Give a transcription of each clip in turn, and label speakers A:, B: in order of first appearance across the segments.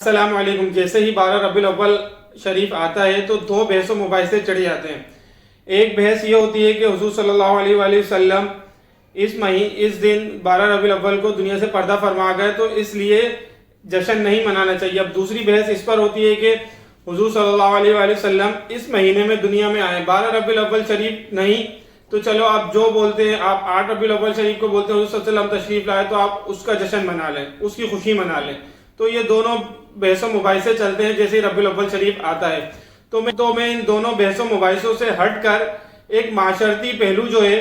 A: السلام علیکم۔ جیسے ہی 12 ربیع الاول شریف آتا ہے تو دو بحث و مباحثے چڑھ جاتے ہیں۔ ایک بحث یہ ہوتی ہے کہ حضور صلی اللہ علیہ وآلہ وسلم اس دن 12 ربیع الاول کو دنیا سے پردہ فرما گئے تو اس لیے جشن نہیں منانا چاہیے۔ اب دوسری بحث اس پر ہوتی ہے کہ حضور صلی اللہ علیہ وآلہ وسلم اس مہینے میں دنیا میں آئے، 12 ربیع الاول شریف نہیں تو چلو آپ جو بولتے ہیں، آپ 8 ربیع الاول شریف کو بولتے ہیں حضور صلی اللہ علیہ وسلم تشریف لائے تو آپ اس کا جشن منا لیں، اس کی خوشی منا لیں۔ تو یہ دونوں بحث و مباحثے چلتے ہیں جیسے ربیع الاول شریف آتا ہے۔ تو میں ان دونوں بحث و مباحثوں سے ہٹ کر ایک معاشرتی پہلو جو ہے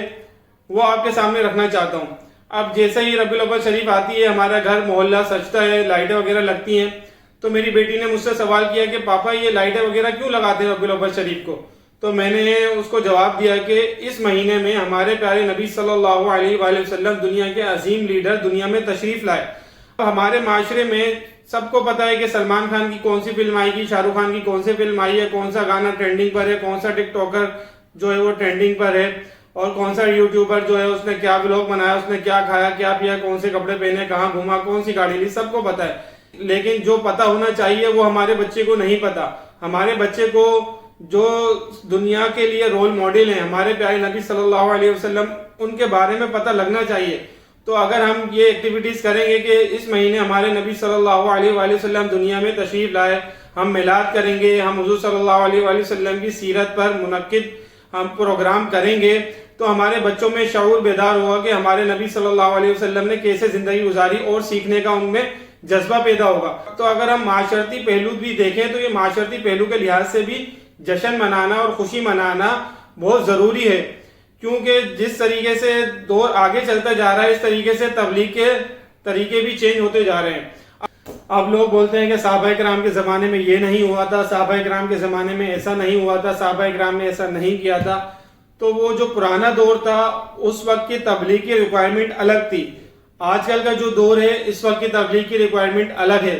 A: وہ آپ کے سامنے رکھنا چاہتا ہوں۔ اب جیسے ہی ربیع الاول شریف آتی ہے، ہمارا گھر محلہ سجتا ہے، لائٹیں وغیرہ لگتی ہیں، تو میری بیٹی نے مجھ سے سوال کیا کہ پاپا یہ لائٹیں وغیرہ کیوں لگاتے ہیں ربیع الاول شریف کو؟ تو میں نے اس کو جواب دیا کہ اس مہینے میں ہمارے پیارے نبی صلی اللہ علیہ وآلہ وسلم دنیا کے عظیم لیڈر دنیا میں تشریف لائے۔ ہمارے معاشرے میں سب کو پتا ہے کہ سلمان خان کی کون سی فلم آئی گی، شاہ رخ خان کی کون سی فلم آئی ہے، کون سا گانا ٹرینڈنگ پر ہے، کون سا ٹک ٹاکر جو ہے وہ ٹرینڈنگ پر ہے، اور کون سا یوٹیوبر جو ہے اس نے کیا ولاگ بنایا، اس نے کیا کھایا کیا پیا، کون سے کپڑے پہنے، کہاں گھوما، کون سی گاڑی لی، سب کو پتا ہے۔ لیکن جو پتا ہونا چاہیے وہ ہمارے بچے کو نہیں پتا۔ ہمارے بچے کو جو دنیا کے لیے رول ماڈل ہیں، ہمارے پیارے نبی صلی اللہ علیہ وسلم، ان کے بارے میں پتہ لگنا چاہیے۔ تو اگر ہم یہ ایکٹیویٹیز کریں گے کہ اس مہینے ہمارے نبی صلی اللہ علیہ وآلہ وسلم دنیا میں تشریف لائے، ہم میلاد کریں گے، ہم حضور صلی اللہ علیہ وآلہ وسلم کی سیرت پر منعقد ہم پروگرام کریں گے، تو ہمارے بچوں میں شعور بیدار ہوگا کہ ہمارے نبی صلی اللہ علیہ وسلم نے کیسے زندگی گزاری، اور سیکھنے کا ان میں جذبہ پیدا ہوگا۔ تو اگر ہم معاشرتی پہلو بھی دیکھیں تو یہ معاشرتی پہلو کے لحاظ سے بھی جشن منانا اور خوشی منانا بہت ضروری ہے، کیونکہ جس طریقے سے دور آگے چلتا جا رہا ہے اس طریقے سے تبلیغ کے طریقے بھی چینج ہوتے جا رہے ہیں۔ اب لوگ بولتے ہیں کہ صحابہ کرام کے زمانے میں یہ نہیں ہوا تھا، صحابہ کرام کے زمانے میں ایسا نہیں ہوا تھا، صحابہ کرام نے ایسا نہیں کیا تھا۔ تو وہ جو پرانا دور تھا اس وقت کی تبلیغ کی ریکوائرمنٹ الگ تھی، آج کل کا جو دور ہے اس وقت کی تبلیغ کی ریکوائرمنٹ الگ ہے۔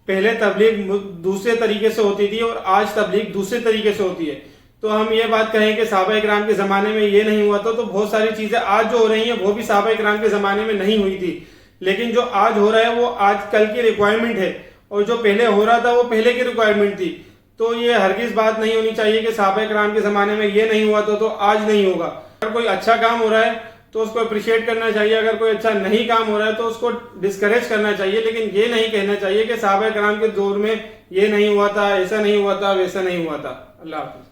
A: پہلے تبلیغ دوسرے طریقے سے ہوتی تھی اور آج تبلیغ دوسرے طریقے سے ہوتی ہے۔ تو ہم یہ بات کہیں کہ صحابہ کرام کے زمانے میں یہ نہیں ہوا تھا، تو بہت ساری چیزیں آج جو ہو رہی ہیں وہ بھی صحابہ کرام کے زمانے میں نہیں ہوئی تھی، لیکن جو آج ہو رہا ہے وہ آج کل کی ریکوائرمنٹ ہے، اور جو پہلے ہو رہا تھا وہ پہلے کی ریکوائرمنٹ تھی۔ تو یہ ہرگز بات نہیں ہونی چاہیے کہ صحابہ کرام کے زمانے میں یہ نہیں ہوا تو آج نہیں ہوگا۔ اگر کوئی اچھا کام ہو رہا ہے تو اس کو اپریشیٹ کرنا چاہیے، اگر کوئی اچھا نہیں کام ہو رہا ہے تو اس کو ڈسکریج کرنا چاہیے، لیکن یہ نہیں کہنا چاہیے کہ صحابہ کرام کے دور میں یہ نہیں ہوا تھا، ایسا نہیں ہوا تھا، ویسا نہیں ہوا تھا۔ اللہ حافظ۔